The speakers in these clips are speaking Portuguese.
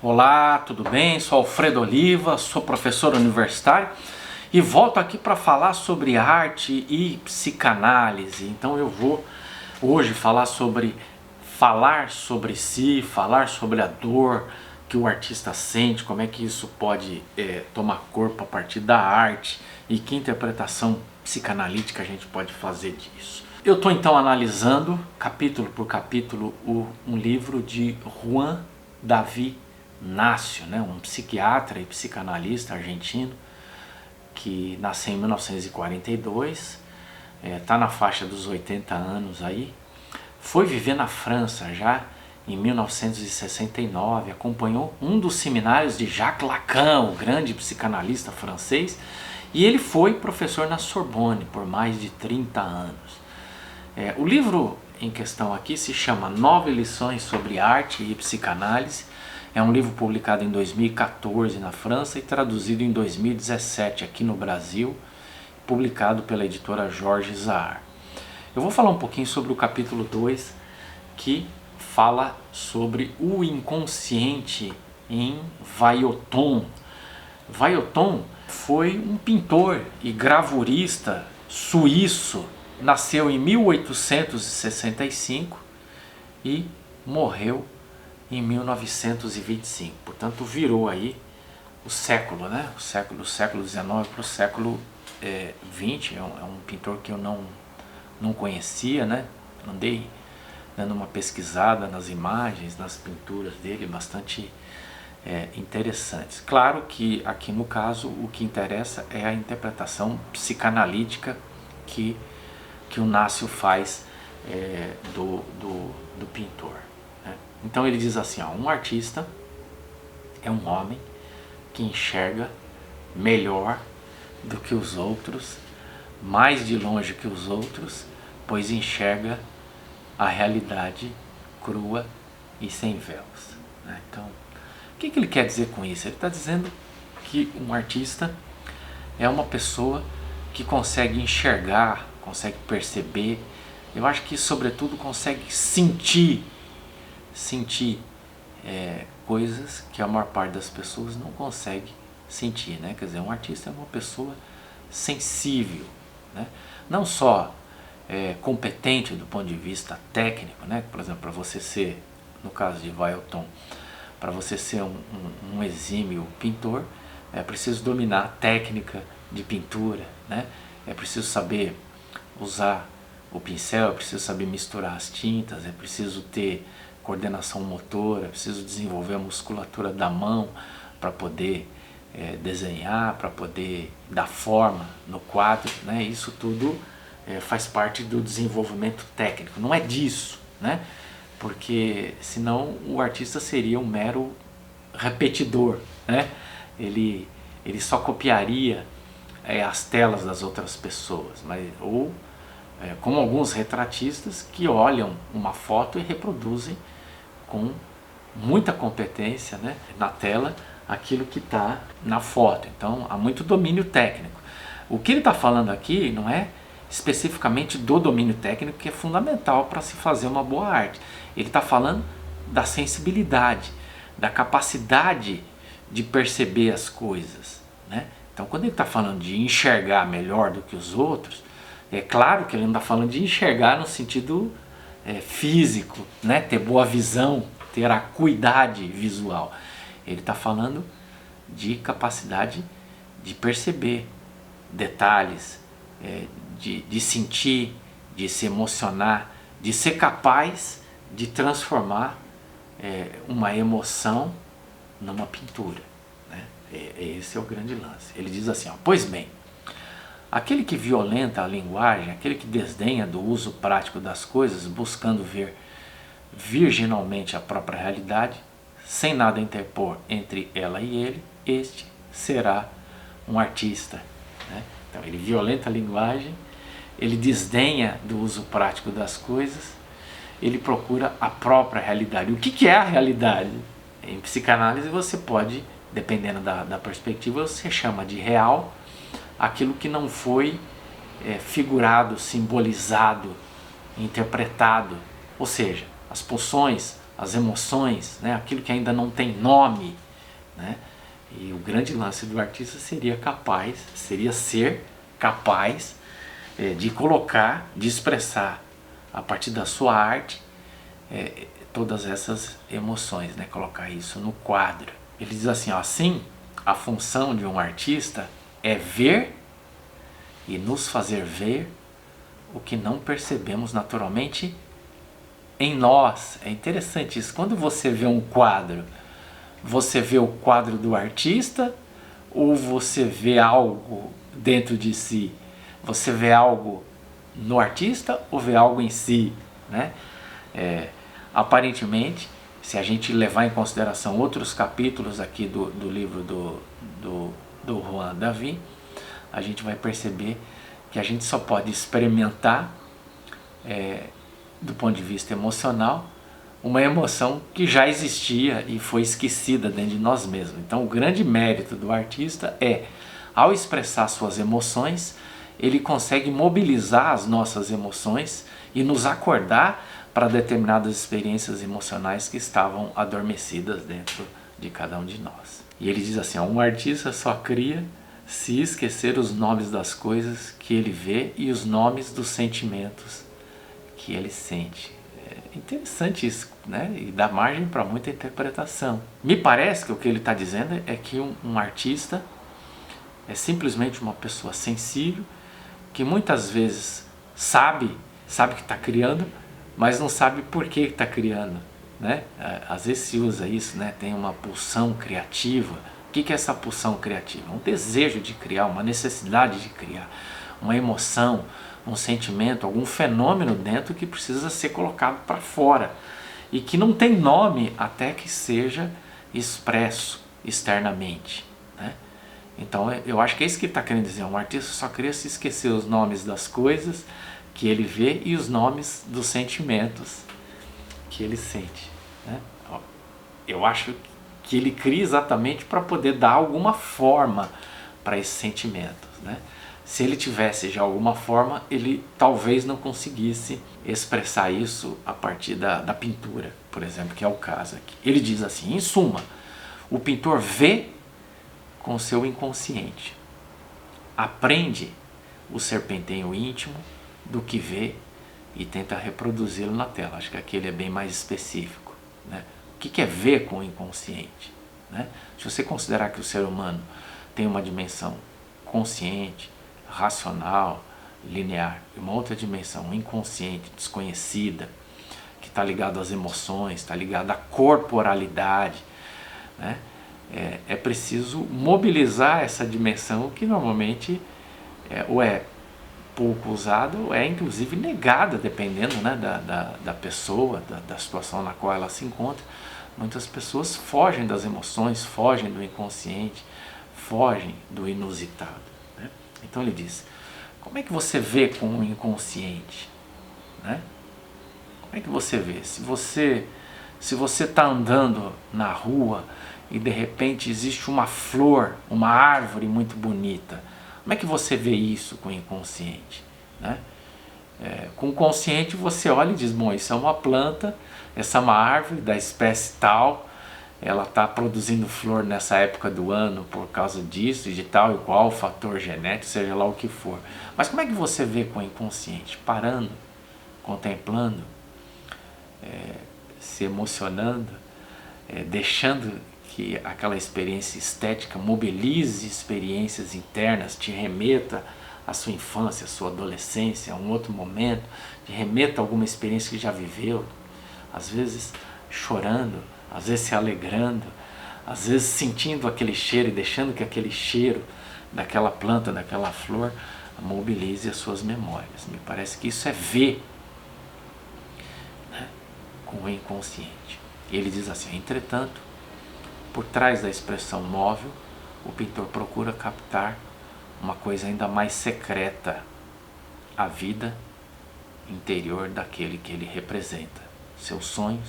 Olá, tudo bem? Sou Alfredo Oliva, sou professor universitário e volto aqui para falar sobre arte e psicanálise. Então eu vou hoje falar sobre si, falar sobre a dor que o artista sente, como é que isso pode tomar corpo a partir da arte e que interpretação psicanalítica a gente pode fazer disso. Eu estou então analisando capítulo por capítulo um livro de Juan David Nacio, um psiquiatra e psicanalista argentino que nasceu em 1942, está na faixa dos 80 anos aí, foi viver na França já em 1969, acompanhou um dos seminários de Jacques Lacan, o grande psicanalista francês, e ele foi professor na Sorbonne por mais de 30 anos. O livro em questão aqui se chama 9 lições sobre arte e psicanálise. É um livro publicado em 2014 na França e traduzido em 2017 aqui no Brasil, publicado pela editora Jorge Zahar. Eu vou falar um pouquinho sobre o capítulo 2, que fala sobre o inconsciente em Weyerton. Weyerton foi um pintor e gravurista suíço. Nasceu em 1865 e morreu em 1925. Portanto, virou aí o século, do século XIX para o século XX. É um pintor que eu não conhecia, Andei dando uma pesquisada nas imagens, nas pinturas dele, bastante interessantes. Claro que aqui no caso o que interessa é a interpretação psicanalítica que o Nacio faz do pintor. Então ele diz assim, um artista é um homem que enxerga melhor do que os outros, mais de longe que os outros, pois enxerga a realidade crua e sem véus. Então, o que ele quer dizer com isso? Ele está dizendo que um artista é uma pessoa que consegue enxergar, consegue perceber, eu acho que sobretudo consegue sentir coisas que a maior parte das pessoas não consegue sentir, Quer dizer, um artista é uma pessoa sensível, Não só competente do ponto de vista técnico, Por exemplo, para você ser, no caso de Weyerton, para você ser um exímio pintor, é preciso dominar a técnica de pintura, É preciso saber usar o pincel, é preciso saber misturar as tintas, é preciso ter coordenação motora, é preciso desenvolver a musculatura da mão para poder desenhar, para poder dar forma no quadro, Isso tudo faz parte do desenvolvimento técnico. Não é disso, Porque senão o artista seria um mero repetidor, Ele só copiaria as telas das outras pessoas, como alguns retratistas que olham uma foto e reproduzem com muita competência, na tela aquilo que está na foto. Então há muito domínio técnico. O que ele está falando aqui não é especificamente do domínio técnico, que é fundamental para se fazer uma boa arte. Ele está falando da sensibilidade, da capacidade de perceber as coisas, Então quando ele está falando de enxergar melhor do que os outros, é claro que ele não está falando de enxergar no sentido físico, ter boa visão, ter acuidade visual. Ele está falando de capacidade de perceber detalhes, de sentir, de se emocionar, de ser capaz de transformar uma emoção numa pintura. Esse é o grande lance. Ele diz assim, pois bem, aquele que violenta a linguagem, aquele que desdenha do uso prático das coisas, buscando ver virginalmente a própria realidade, sem nada interpor entre ela e ele, este será um artista. Então ele violenta a linguagem, ele desdenha do uso prático das coisas, ele procura a própria realidade. O que é a realidade? Em psicanálise você pode, dependendo da perspectiva, você chama de real aquilo que não foi figurado, simbolizado, interpretado. Ou seja, as pulsões, as emoções, né? Aquilo que ainda não tem nome, né? E o grande lance do artista seria ser capaz de colocar, de expressar a partir da sua arte todas essas emoções, né? Colocar isso no quadro. Ele diz assim, ó, assim, a função de um artista é ver e nos fazer ver o que não percebemos naturalmente em nós. É interessante isso. Quando você vê um quadro, você vê o quadro do artista ou você vê algo dentro de si? Você vê algo no artista ou vê algo em si, né? Aparentemente, se a gente levar em consideração outros capítulos aqui do livro do Juan Davi, a gente vai perceber que a gente só pode experimentar, do ponto de vista emocional, uma emoção que já existia e foi esquecida dentro de nós mesmos. Então o grande mérito do artista é, ao expressar suas emoções, ele consegue mobilizar as nossas emoções e nos acordar para determinadas experiências emocionais que estavam adormecidas dentro de cada um de nós. E ele diz assim, um artista só cria se esquecer os nomes das coisas que ele vê e os nomes dos sentimentos que ele sente. É interessante isso, né? E dá margem para muita interpretação. Me parece que o que ele está dizendo é que um artista é simplesmente uma pessoa sensível que muitas vezes sabe que está criando, mas não sabe por que está criando, né? Às vezes se usa isso, né? Tem uma pulsão criativa. O que é essa pulsão criativa? Um desejo de criar, uma necessidade de criar, uma emoção, um sentimento, algum fenômeno dentro que precisa ser colocado para fora e que não tem nome até que seja expresso externamente, né? Então eu acho que é isso que ele está querendo dizer. Um artista só queria se esquecer os nomes das coisas que ele vê e os nomes dos sentimentos que ele sente, né? Eu acho que ele cria exatamente para poder dar alguma forma para esses sentimentos, né? Se ele tivesse já alguma forma, ele talvez não conseguisse expressar isso a partir da pintura, por exemplo, que é o caso aqui. Ele diz assim, em suma, o pintor vê com seu inconsciente, aprende o serpenteio íntimo do que vê e tenta reproduzi-lo na tela. Acho que aqui ele é bem mais específico, né? O que é ver com o inconsciente, né? Se você considerar que o ser humano tem uma dimensão consciente, racional, linear, e uma outra dimensão inconsciente, desconhecida, que está ligado às emoções, está ligado à corporalidade, né? É preciso mobilizar essa dimensão que normalmente ou é pouco usada ou é inclusive negada, dependendo, né, da pessoa, da situação na qual ela se encontra. Muitas pessoas fogem das emoções, fogem do inconsciente, fogem do inusitado, né? Então ele diz, como é que você vê com o inconsciente, né? Como é que você vê? Se você está andando na rua e de repente existe uma flor, uma árvore muito bonita, como é que você vê isso com o inconsciente, né? Com o consciente você olha e diz, bom, isso é uma planta, essa é uma árvore da espécie tal, ela está produzindo flor nessa época do ano por causa disso e de tal e qual fator genético, seja lá o que for. Mas como é que você vê com o inconsciente? Parando, contemplando, se emocionando, deixando que aquela experiência estética mobilize experiências internas, te remeta à sua infância, à sua adolescência, a um outro momento, te remeta a alguma experiência que já viveu, às vezes chorando, às vezes se alegrando, às vezes sentindo aquele cheiro e deixando que aquele cheiro daquela planta, daquela flor, mobilize as suas memórias. Me parece que isso é ver, né, com o inconsciente. E ele diz assim, entretanto, por trás da expressão móvel, o pintor procura captar uma coisa ainda mais secreta, a vida interior daquele que ele representa, seus sonhos,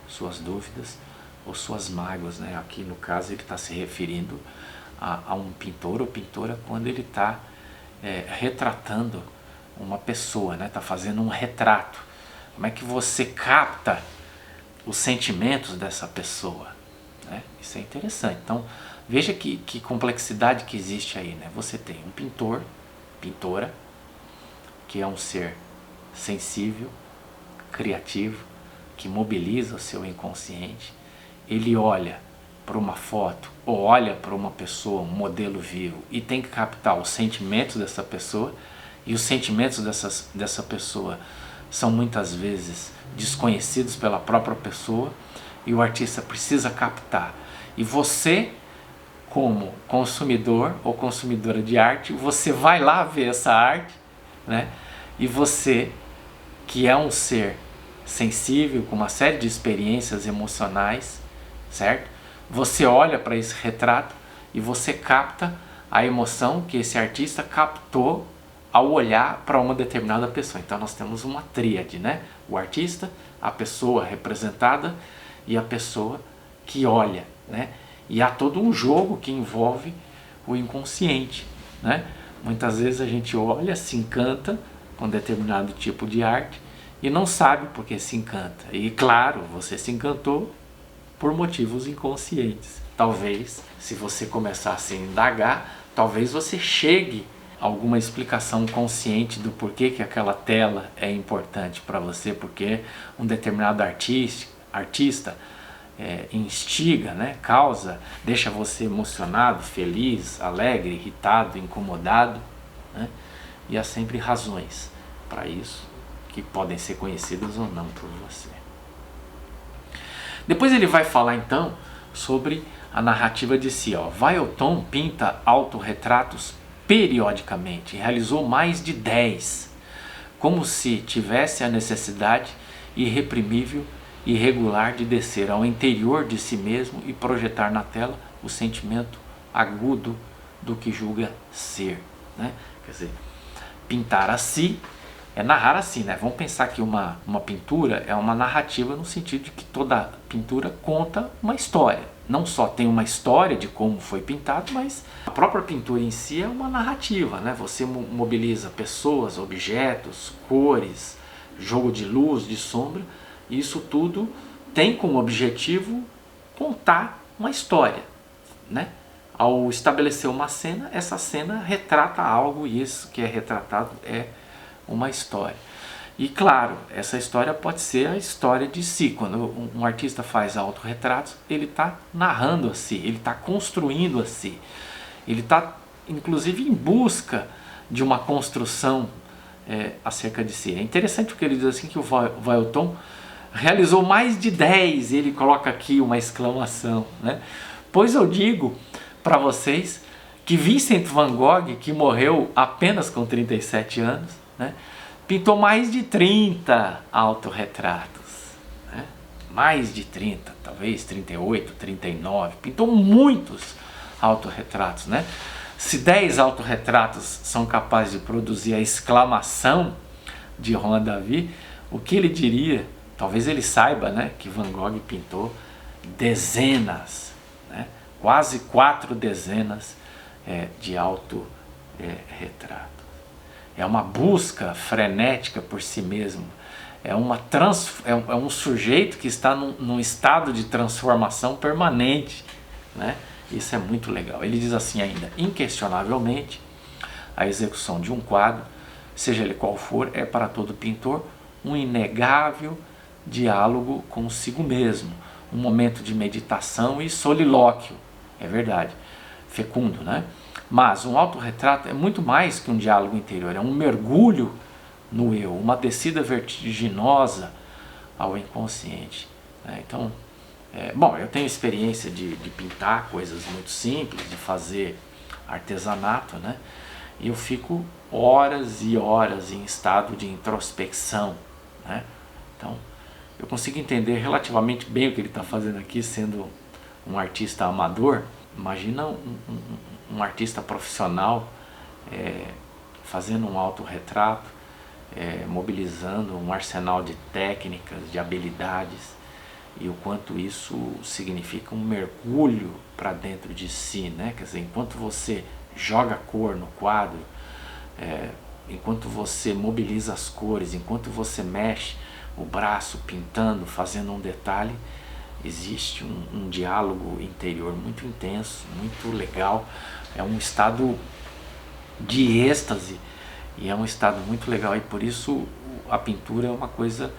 suas dúvidas ou suas mágoas, né? Aqui no caso ele está se referindo a um pintor ou pintora quando ele está retratando uma pessoa, né? Está fazendo um retrato. Como é que você capta os sentimentos dessa pessoa, né? Isso é interessante. Então veja que complexidade que existe aí, né? Você tem um pintor, pintora, que é um ser sensível, criativo, que mobiliza o seu inconsciente. Ele olha para uma foto ou olha para uma pessoa, um modelo vivo, e tem que captar os sentimentos dessa pessoa, e os sentimentos dessa pessoa são muitas vezes desconhecidos pela própria pessoa, e o artista precisa captar. E você, como consumidor ou consumidora de arte, você vai lá ver essa arte, né? E você, que é um ser sensível, com uma série de experiências emocionais, certo? Você olha para esse retrato e você capta a emoção que esse artista captou ao olhar para uma determinada pessoa. Então nós temos uma tríade, né? O artista, a pessoa representada e a pessoa que olha, né? E há todo um jogo que envolve o inconsciente, né? Muitas vezes a gente olha, se encanta com determinado tipo de arte e não sabe por que se encanta. E claro, você se encantou por motivos inconscientes. Talvez, se você começar a se indagar, talvez você chegue a alguma explicação consciente do porquê que aquela tela é importante para você, porque um determinado artista instiga, né, causa, deixa você emocionado, feliz, alegre, irritado, incomodado, né? E há sempre razões para isso, que podem ser conhecidas ou não por você. Depois ele vai falar então sobre a narrativa de si. Wyoton pinta autorretratos periodicamente, realizou mais de 10, como se tivesse a necessidade irreprimível e regular de descer ao interior de si mesmo e projetar na tela o sentimento agudo do que julga ser, né? Quer dizer, pintar a si é narrar assim, né? Vamos pensar que uma pintura é uma narrativa no sentido de que toda pintura conta uma história. Não só tem uma história de como foi pintado, mas a própria pintura em si é uma narrativa, né? Você mobiliza pessoas, objetos, cores, jogo de luz, de sombra, e isso tudo tem como objetivo contar uma história, né? Ao estabelecer uma cena, essa cena retrata algo, e isso que é retratado é uma história. E claro, essa história pode ser a história de si. Quando um artista faz autorretratos, ele está narrando a si, ele está construindo a si. Ele está, inclusive, em busca de uma construção acerca de si. É interessante porque ele diz assim que o Wyoton realizou mais de 10, ele coloca aqui uma exclamação, né? Pois eu digo para vocês que Vincent van Gogh, que morreu apenas com 37 anos, né, pintou mais de 30 autorretratos, né? Mais de 30, talvez 38, 39, pintou muitos autorretratos, né? Se 10 autorretratos são capazes de produzir a exclamação de Juan David, o que ele diria? Talvez ele saiba, né, que Van Gogh pintou dezenas, né, quase 4 dezenas de autorretratos. É uma busca frenética por si mesmo. É um sujeito que está num estado de transformação permanente, né? Isso é muito legal. Ele diz assim ainda: inquestionavelmente, a execução de um quadro, seja ele qual for, é para todo pintor um inegável diálogo consigo mesmo, um momento de meditação e solilóquio. É verdade, fecundo, né? Mas um autorretrato é muito mais que um diálogo interior, é um mergulho no eu, uma descida vertiginosa ao inconsciente, né? Então, bom, eu tenho experiência de pintar coisas muito simples, de fazer artesanato, né? E eu fico horas e horas em estado de introspecção, né? Então, eu consigo entender relativamente bem o que ele está fazendo aqui, sendo um artista amador. Imagina um artista profissional fazendo um autorretrato, mobilizando um arsenal de técnicas, de habilidades, e o quanto isso significa um mergulho para dentro de si, né? Quer dizer, enquanto você joga cor no quadro, enquanto você mobiliza as cores, enquanto você mexe o braço pintando, fazendo um detalhe, existe um diálogo interior muito intenso, muito legal. É um estado de êxtase e é um estado muito legal, e por isso a pintura é uma coisa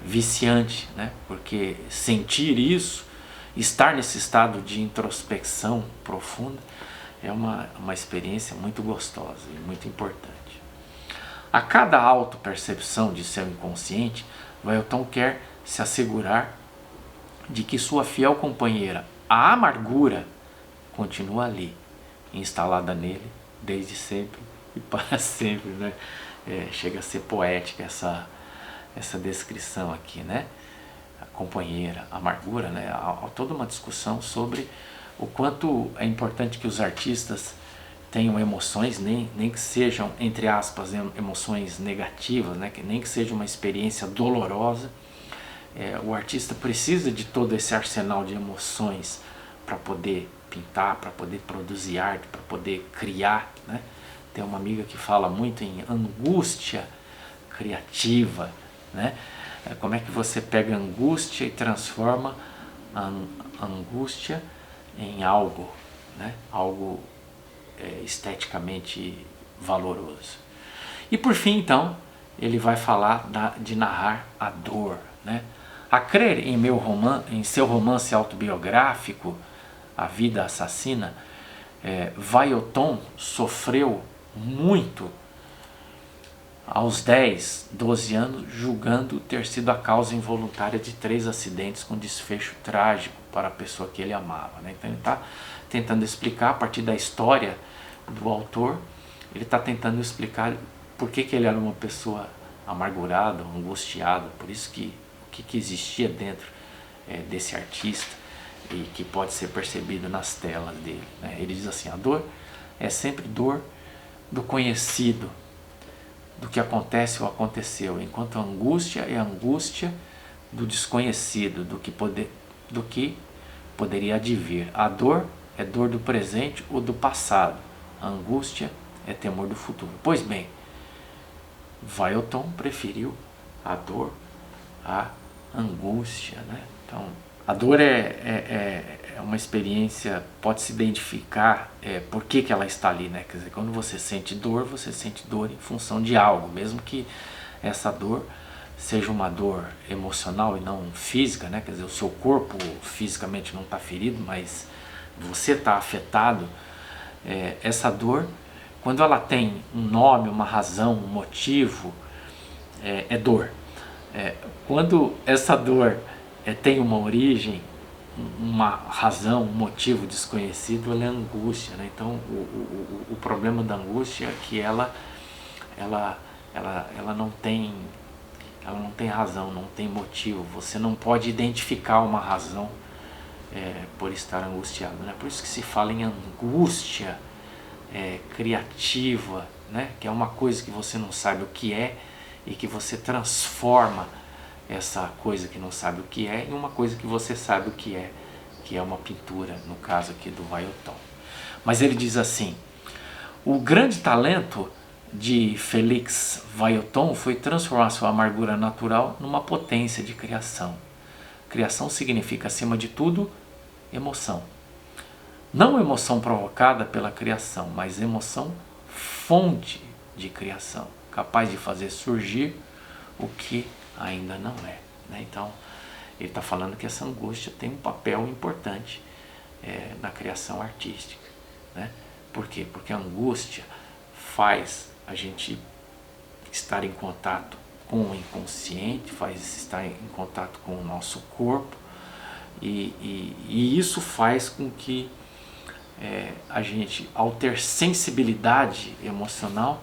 viciante, né? Porque sentir isso, estar nesse estado de introspecção profunda, é uma experiência muito gostosa e muito importante. A cada autopercepção de seu inconsciente, Wellington quer se assegurar de que sua fiel companheira, a amargura, continua ali, instalada nele, desde sempre e para sempre, né? Chega a ser poética essa descrição aqui, né? A companheira, a amargura, né? Há toda uma discussão sobre o quanto é importante que os artistas tenham emoções, nem que sejam, entre aspas, emoções negativas, né? Nem que seja uma experiência dolorosa. O artista precisa de todo esse arsenal de emoções para poder pintar, para poder produzir arte, para poder criar, né? Tem uma amiga que fala muito em angústia criativa, né? Como é que você pega angústia e transforma a angústia em algo, né? Algo esteticamente valoroso. E por fim, então, ele vai falar de narrar a dor, né? A crer em seu romance autobiográfico, A Vida Assassina, Wellington sofreu muito aos 10, 12 anos, julgando ter sido a causa involuntária de 3 acidentes com desfecho trágico para a pessoa que ele amava, né? Então ele está tentando explicar, a partir da história do autor, ele está tentando explicar por que ele era uma pessoa amargurada, angustiada, por isso que o que existia dentro desse artista e que pode ser percebido nas telas dele, né? Ele diz assim: a dor é sempre dor do conhecido, do que acontece ou aconteceu, enquanto a angústia é a angústia do desconhecido, do que poderia advir. A dor é dor do presente ou do passado, a angústia é temor do futuro. Pois bem, Wellington preferiu a dor à angústia, né? Então, a dor é uma experiência, pode se identificar por que ela está ali, né? Quer dizer, quando você sente dor em função de algo, mesmo que essa dor seja uma dor emocional e não física, né? Quer dizer, o seu corpo fisicamente não está ferido, mas você está afetado. Essa dor, quando ela tem um nome, uma razão, um motivo, é dor. Quando essa dor tem uma origem, uma razão, um motivo desconhecido, ela é angústia, né? Então o problema da angústia é que ela não tem razão, não tem motivo. Você não pode identificar uma razão por estar angustiado, né? Por isso que se fala em angústia criativa, né? Que é uma coisa que você não sabe o que é e que você transforma essa coisa que não sabe o que é em uma coisa que você sabe o que é uma pintura, no caso aqui do Wellington. Mas ele diz assim: o grande talento de Félix Wellington foi transformar sua amargura natural numa potência de criação. Criação significa, acima de tudo, emoção. Não emoção provocada pela criação, mas emoção fonte de criação, capaz de fazer surgir o que ainda não é, né? Então, ele está falando que essa angústia tem um papel importante na criação artística, né? Por quê? Porque a angústia faz a gente estar em contato com o inconsciente, faz estar em contato com o nosso corpo, e isso faz com que a gente, ao ter sensibilidade emocional,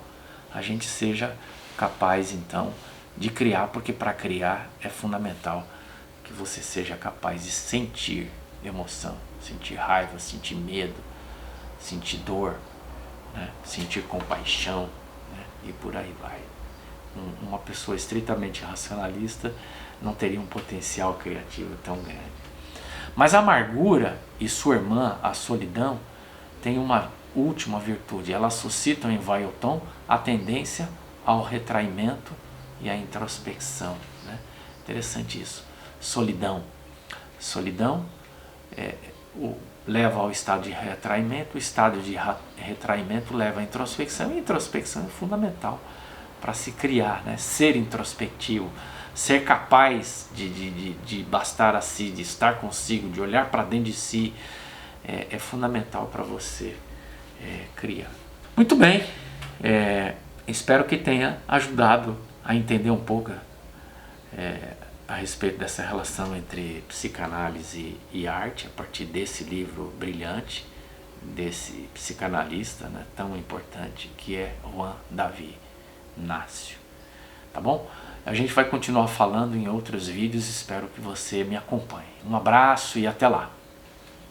a gente seja capaz então de criar, porque para criar é fundamental que você seja capaz de sentir emoção, sentir raiva, sentir medo, sentir dor, né? Sentir compaixão, né? E por aí vai. Uma pessoa estritamente racionalista não teria um potencial criativo tão grande. Mas a amargura e sua irmã, a solidão, tem uma última virtude. Elas suscitam em Wellington a tendência ao retraimento e à introspecção, né? Interessante isso. Solidão. Solidão leva ao estado de retraimento, o estado de retraimento leva à introspecção, e a introspecção é fundamental para se criar, né? Ser introspectivo, ser capaz de bastar a si, de estar consigo, de olhar para dentro de si, é fundamental para você criar. Muito bem, espero que tenha ajudado a entender um pouco a respeito dessa relação entre psicanálise e arte, a partir desse livro brilhante, desse psicanalista, né, tão importante, que é Juan David Nácio. Tá bom? A gente vai continuar falando em outros vídeos, espero que você me acompanhe. Um abraço e até lá!